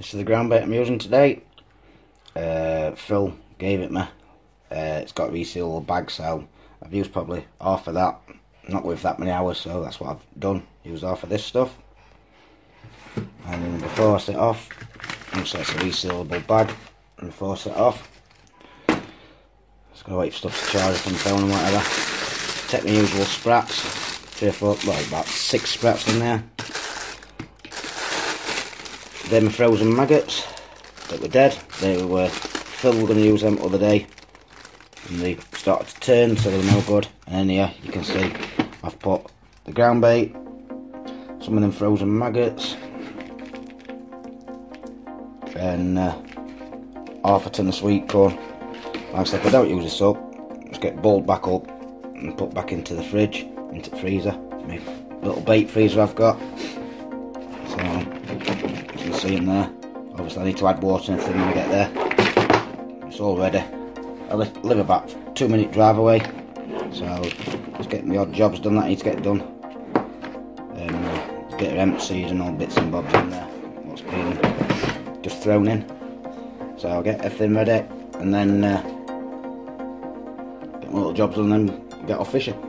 This is the ground bait I'm using today. Phil gave it me. It's got a resealable bag, so I've used probably half of that. Not with that many hours, so that's what I've done. Used half of this stuff. And before I set off, so it's a resealable bag. And before I set off, just gotta wait for stuff to charge from the phone and whatever. Take my usual sprats. 3 or 4, well, about 6 sprats in there. They're my frozen maggots that were dead. They were, Phil was going to use them the other day, and they started to turn, so they're no good. And then here you can see I've put the ground bait, some of them frozen maggots, and half a tin of sweet corn. Like I said, if I don't use this up, just get balled back up and put back into the fridge, into the freezer. My little bait freezer I've got. So you can see in there. Obviously I need to add water and everything when I get there. It's all ready. I live about a 2-minute drive away, so just getting the odd jobs done that need to get done. And a bit of empties and all bits and bobs in there. What's been just thrown in. So I'll get everything ready and then get my little jobs done and then get off fishing.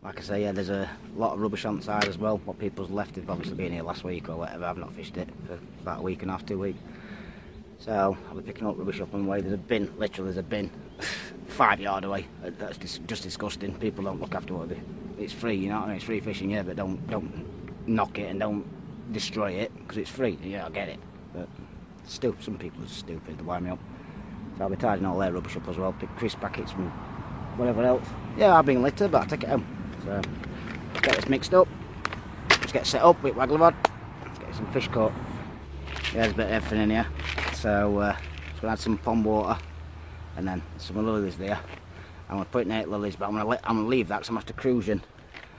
Like I say, yeah, there's a lot of rubbish on the side as well. What people's left have obviously been here last week or whatever. I've not fished it for about a week and a half, 2 weeks. So I'll be picking up rubbish up on the way. There's a bin, literally there's a bin 5 yards away. That's just disgusting. People don't look after what they. It's free, you know what I mean? It's free fishing, yeah, but don't knock it and don't destroy it because it's free. Yeah, I get it. But still, some people are stupid. They wind me up. So I'll be tidying all their rubbish up as well. Pick crisp packets and whatever else. Yeah, I'll bring litter, but I'll take it home. So, get this mixed up, just get set up with Waggler rod, let's get some fish caught. Yeah, there's a bit of everything in here. So, just gonna add some pond water and then some lilies there. I'm gonna put in 8 lilies, but I'm gonna leave that because I'm after cruising.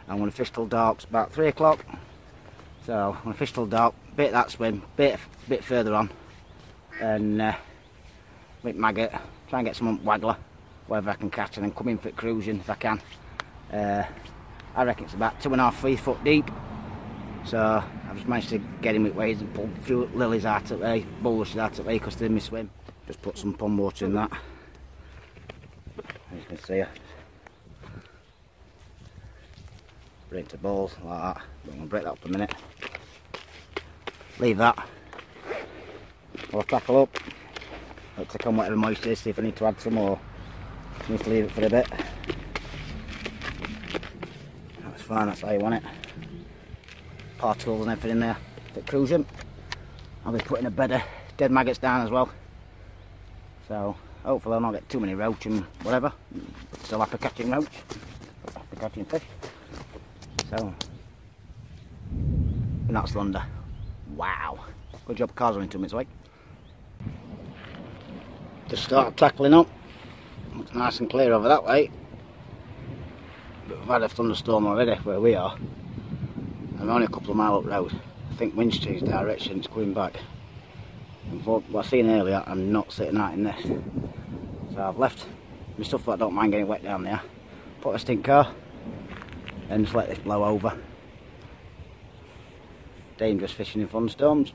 I'm gonna fish till dark, it's about 3 o'clock. So, I'm gonna fish till dark, bait that swim, bit further on, and with maggot, try and get some Waggler, whatever I can catch, and then come in for cruising if I can. I reckon it's about 2.5 to 3 foot deep, so I've just managed to get in with waves and pull a few lilies out of the way, bulrushes out of the way because they're in my swim. Just put some pond water in that, as you can see here. Bring it to balls like that. I'm going to break that up a minute. Leave that. I'll tackle up. I'll take on whatever moisture is, see if I need to add some more. I need to leave it for a bit. That's fine, that's how you want it. Particles and everything in there. For cruising. I'll be putting a bed of dead maggots down as well. So hopefully I'll not get too many roach and whatever. But still happy catching roach. Happy catching fish. So, and that's thunder. Wow. Good job cars are in 2 minutes away. Just start tackling up. It's nice and clear over that way. But we've had a thunderstorm already where we are. And we're only a couple of miles up road. I think Winchtree direction it's going back. But what I seen earlier, I'm not sitting out in this. So I've left my stuff that I don't mind getting wet down there, put a stink car, and just let this blow over. Dangerous fishing in thunderstorms,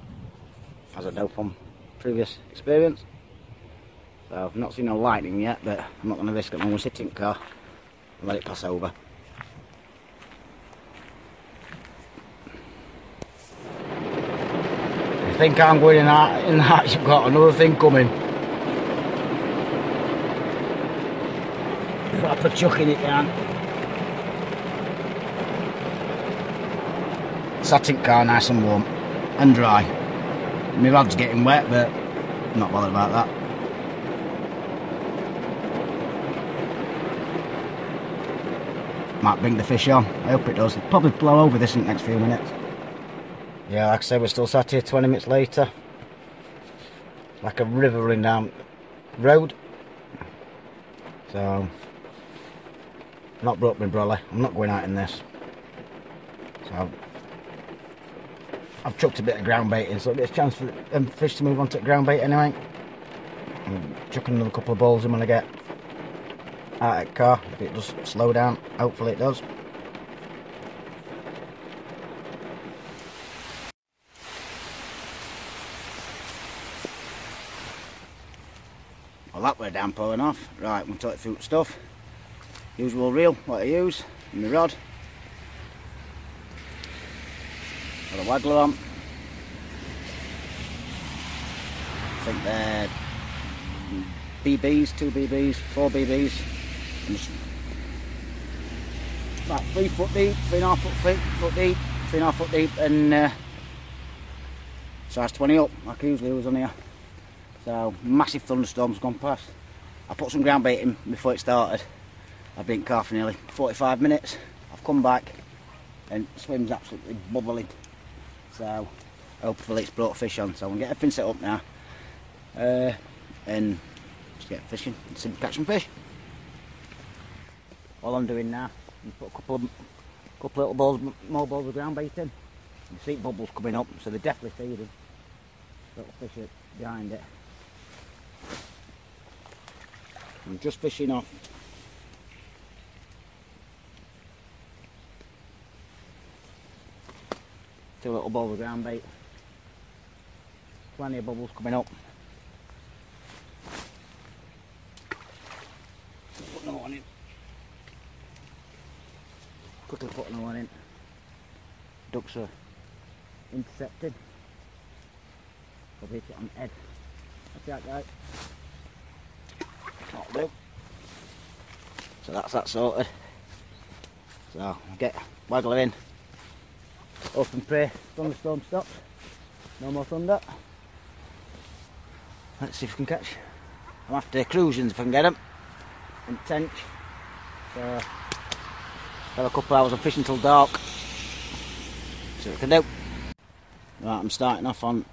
as I know from previous experience. So I've not seen no lightning yet, but I'm not going to risk it. I'm going to sit in the car and let it pass over. If you think I'm going in that, you've got another thing coming. Proper chucking it down. Sat in the car nice and warm and dry. My rod's getting wet, but I'm not bothered about that. Might bring the fish on. I hope it does. It'll probably blow over this in the next few minutes. Yeah, like I said, we're still sat here 20 minutes later. Like a river running down the road. So, not broke my brolly. I'm not going out in this. So, I've chucked a bit of ground bait in, so it'll be a chance for the fish to move on to ground bait anyway. I'm chucking another couple of balls in when I get out of the car. If it does slow down, hopefully it does. Well, that were downpouring off. Right, we'll talk through stuff. Usual reel, what I use, and the rod. Got a waggler on. I think they're BBs, 2 BBs, 4 BBs. And just about 3 foot deep, 3.5 foot deep, 3.5 foot deep, and size 20 up, like I usually use on here. So, massive thunderstorms gone past. I put some ground bait in before it started. I've been in car for nearly 45 minutes. I've come back and swim's absolutely bubbling. So hopefully it's brought fish on. So I'm gonna get everything set up now and just get fishing and catch some fish. All I'm doing now is put a couple little balls, more balls of ground bait in. You see bubbles coming up, so they're definitely feeding. Little fish are behind it. I'm just fishing off. Two little balls of ground bait. Plenty of bubbles coming up. Put another one in. Quickly put another one in. Ducks are intercepted. Probably hit it on the head. That's that guy. That'll do. So that's that sorted. So I'll get waggler in. Open prey, thunderstorm stops. No more thunder. Let's see if we can catch. I'm after cruisins if I can get them. And tench. So have a couple of hours of fishing till dark. See what we can do. Right, I'm starting off on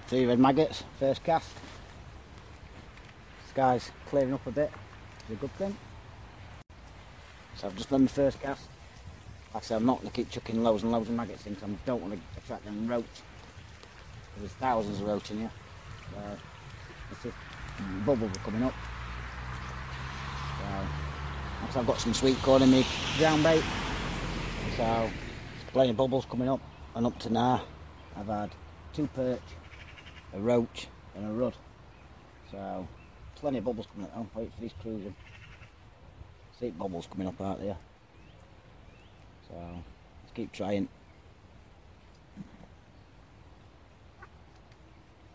3 red maggots, first cast. Sky's clearing up a bit, it's a good thing. So I've just done the first cast. Like I said, I'm not going to keep chucking loads and loads of maggots in because I don't want to attract them roach. There's thousands of roach in here. So, bubbles are coming up. So I've got some sweet corn in my ground bait. So there's plenty of bubbles coming up, and up to now I've had 2 perch, a roach and a rudd. So plenty of bubbles coming up. I'll wait for these cruising. See bubbles coming up out there. So let's keep trying.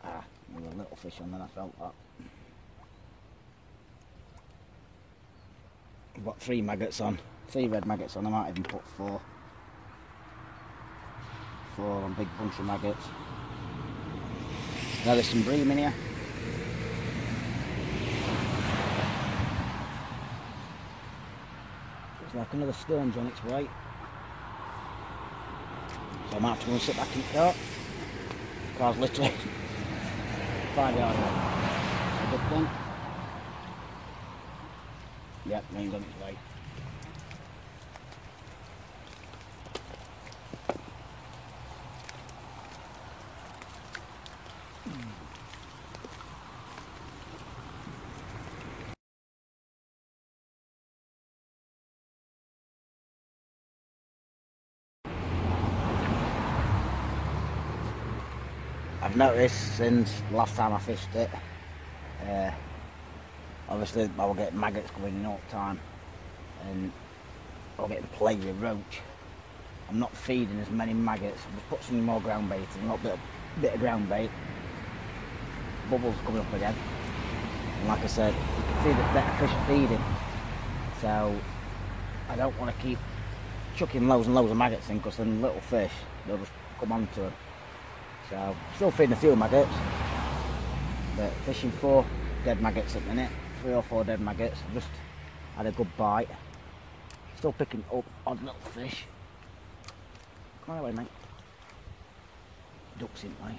There was a little fish on there, I felt that. I've got 3 maggots on, 3 red maggots on. I might even put 4 on, big bunch of maggots. Now there's some bream in here. It's like another storm's on its way. So I might have to go and sit back in the car. The car's literally 5 yards away. A good thing. Yep, rain's on its way. I've noticed since last time I fished it, obviously I was getting maggots coming in all the time, and I was getting plagued with roach. I'm not feeding as many maggots. I've just put some more ground bait in, a bit of ground bait. Bubbles coming up again. And like I said, you can see that better fish are feeding. So I don't want to keep chucking loads and loads of maggots in, because then little fish, they'll just come onto them. So still feeding a few maggots, but fishing 4 dead maggots at the minute, 3 or 4 dead maggots. I've just had a good bite. Still picking up odd little fish. Come on away, mate. Ducks in way.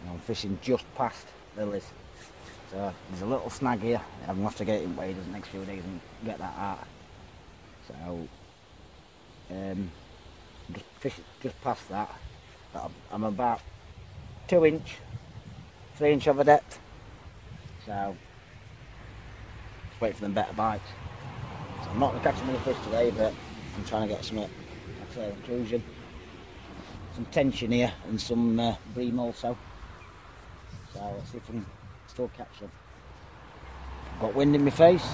And I'm fishing just past Lilies. So there's a little snag here. I'm going to have to get it in waders the next few days and get that out. So just fishing just past that. I'm about 2 inch, 3 inch of a depth. So just wait for them better bites. So I'm not going to catch many fish today, but I'm trying to get some, like I say, inclusion, some tension here, and some bream also. So let's see if we can still catch them. Got wind in my face.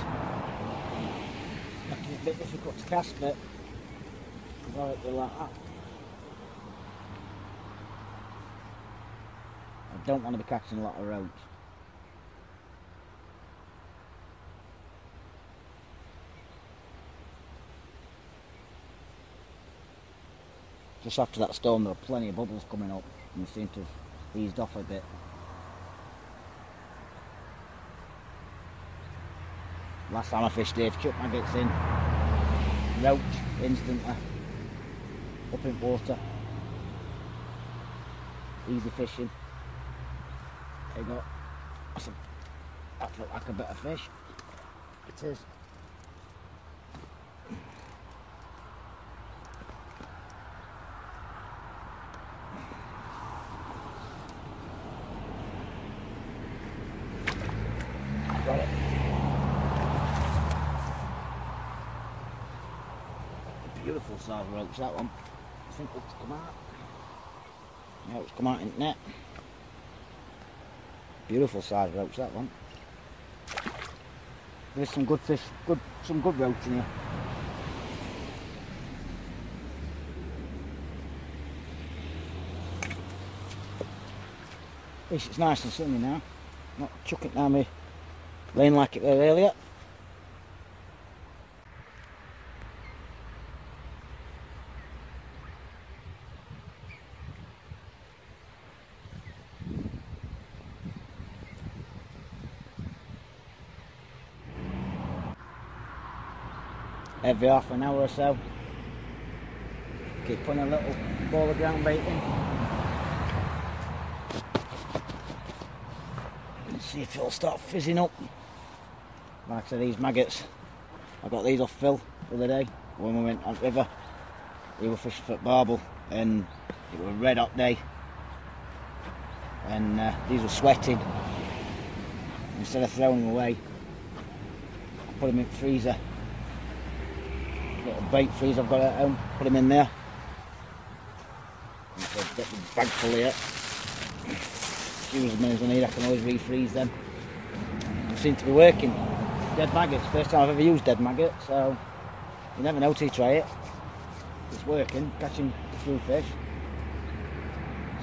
Making it a bit difficult to cast, but I'll it like that. I don't want to be catching a lot of roach. Just after that storm, there were plenty of bubbles coming up, and they seem to have eased off a bit. Last time I fished here, chucked maggots in, roach instantly, up in water, easy fishing. There you go. That looked like a bit of fish. It is. Got it. Beautiful size roach, that one. I think it's come out. Yeah, it's come out in net. Beautiful size roach, that one. There's some good fish, some good roach in here. At least it's nice and sunny now. Not chucking it down me lane like it were earlier. Every half an hour or so, keep putting a little ball of ground bait in and see if it'll start fizzing up. Like I said, these maggots, I got these off Phil the other day when we went on the river. We were fishing for Barbel, and it was a red hot day, and these were sweating. Instead of throwing them away, I put them in the freezer. Little bait freezer I've got at home, put them in there. And so get the bag full here. Use as many as I need, I can always refreeze them. They seem to be working. Dead maggots, first time I've ever used dead maggot, so you never know till you try it. It's working, catching a few fish.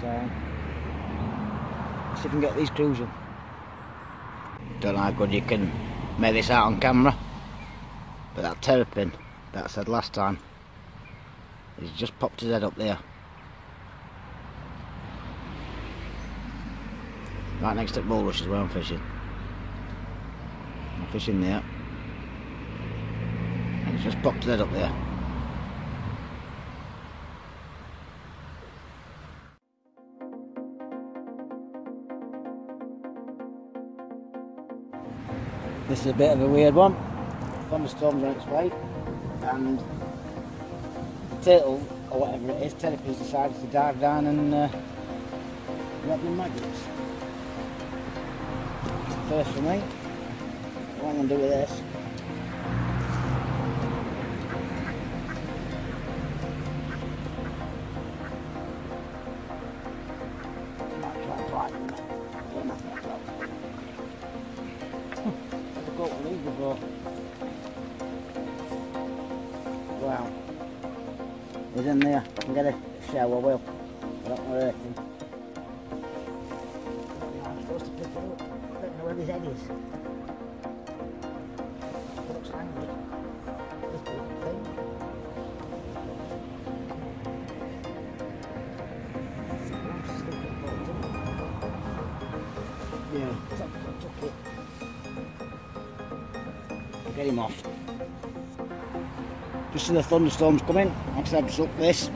So let's see if we can get these cruising. Don't know how good you can make this out on camera, but that terrapin that I said last time, he's just popped his head up there. Right next to the bulrush is where I'm fishing. I'm fishing there. And he's just popped his head up there. This is a bit of a weird one. Thunderstorms on its way, and the turtle, or whatever it is, terrapin's decided to dive down and grab the maggots. First for me. What I'm going to do with this, out. He's in there. I can get a shower, will. I don't want to hurt him. I'm supposed to pick it up. I don't know where his head is. He looks angry. Little thing. Yeah, I took it. Get him off. Just see the thunderstorms coming. I've said up this.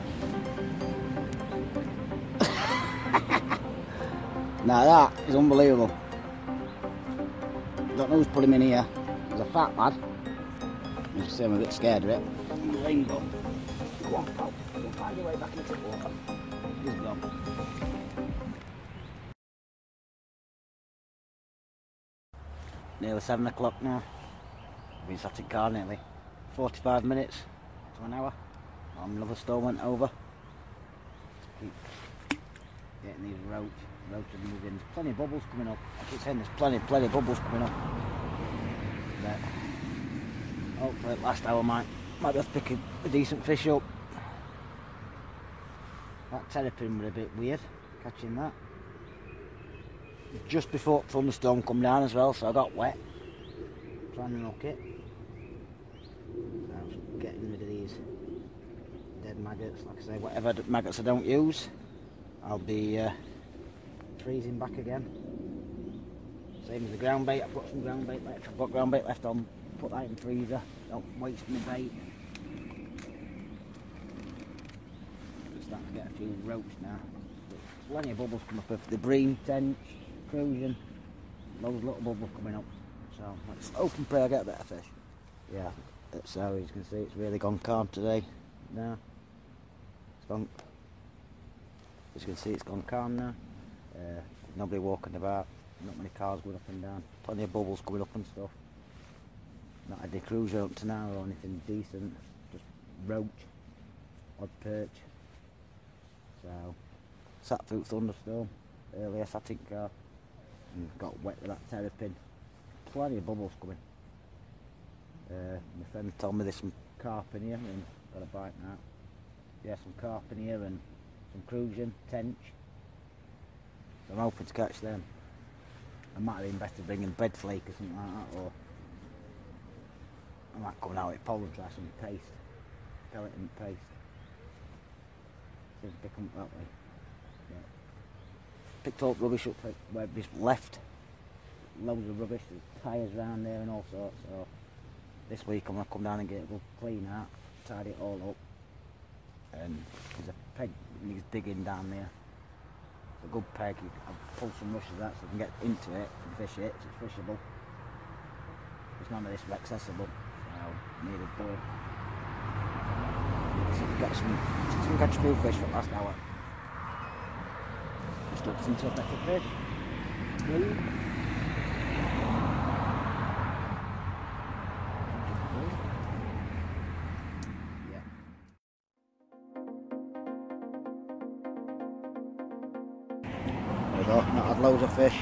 Now that is unbelievable. Don't know who's put him in here. He's a fat lad. You can see I'm a bit scared of it. Rainbow. Go on, pal. You'll find your way back into the water. He's gone. Nearly 7 o'clock now. I've been sat in car nearly 45 minutes to an hour. Another storm went over. Keep getting these roaches moving. There's plenty of bubbles coming up. I keep saying there's plenty of bubbles coming up. But hopefully last hour might be able to pick a decent fish up. That terrapin was a bit weird, catching that. Just before the thunderstorm come down as well, so I got wet trying to hook it. So I was getting rid of these dead maggots. Like I say, whatever maggots I don't use, I'll be freezing back again. Same as the ground bait. I've got some ground bait left. I've got ground bait left on. Put that in the freezer. Don't waste my bait. I'm starting to get a few roach now. Plenty of bubbles come up with the bream, tench, crucian. Those little bubbles coming up. So let's hope and pray I get a better fish. Yeah, so as you can see, it's really gone calm today. Now it's gone. As you can see, it's gone calm now. Nobody walking about. Not many cars going up and down. Plenty of bubbles coming up and stuff. Not a decruiser up to now or anything decent. Just roach, odd perch. So sat through thunderstorm earlier. Sat in car and got wet with that terrapin. Plenty of bubbles coming. My friend told me there's some carp in here and got a bite now. Yeah, some carp in here and some crucian, tench. So I'm hoping to catch them. I might have been better bringing bread flake or something like that, or I might come out with pole and try some paste, gelatin paste. See if I pick them up that way. Yeah. Picked up rubbish up where we left. Loads of rubbish, there's tyres around there and all sorts. So this week I'm going to come down and get it all clean out, tidy it all up. And there's a peg that needs digging down there. It's a good peg. I've pulled some rushes out so I can get into it and fish it, so it's fishable. It's none of this accessible, so I need a bowl. So we got some catch few fish for the last hour. Just looks into a better fish. Not had loads of fish.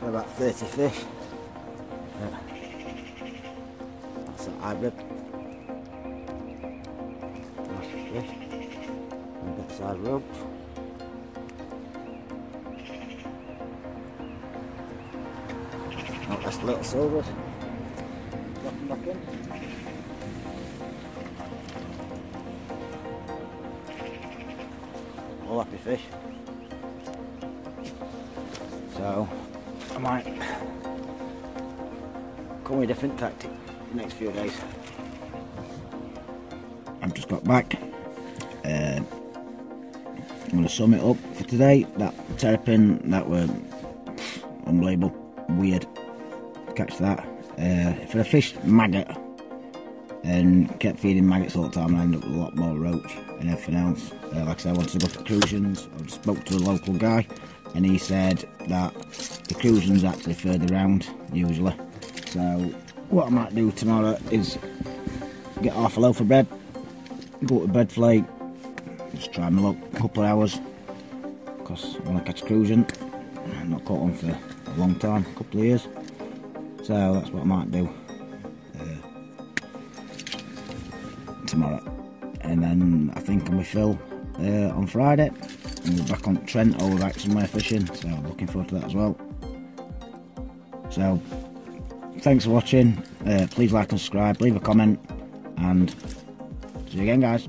Got about 30 fish. That's an hybrid. Nice fish. And a bit size roach. Oh, that's the little silvers. Drop them back in. All happy fish. So I might come with a different tactic the next few days. I've just got back. I'm going to sum it up for today. That terrapin, that were unbelievable, weird. Catch that. If I fished maggot and kept feeding maggots all the time, I ended up with a lot more roach and everything else. Like I said, I wanted to go for crucians. I spoke to a local guy and he said that the crucian's actually further round usually. So what I might do tomorrow is get half a loaf of bread, go to bread flake, just try my luck a couple of hours because I want to catch a crucian. I've not caught one for a long time, a couple of years. So that's what I might do. tomorrow, and then I think I'm with Phil on Friday, and we're back on Trent or we're back somewhere fishing, so I'm looking forward to that as well. So thanks for watching, please like and subscribe, leave a comment, and see you again, guys.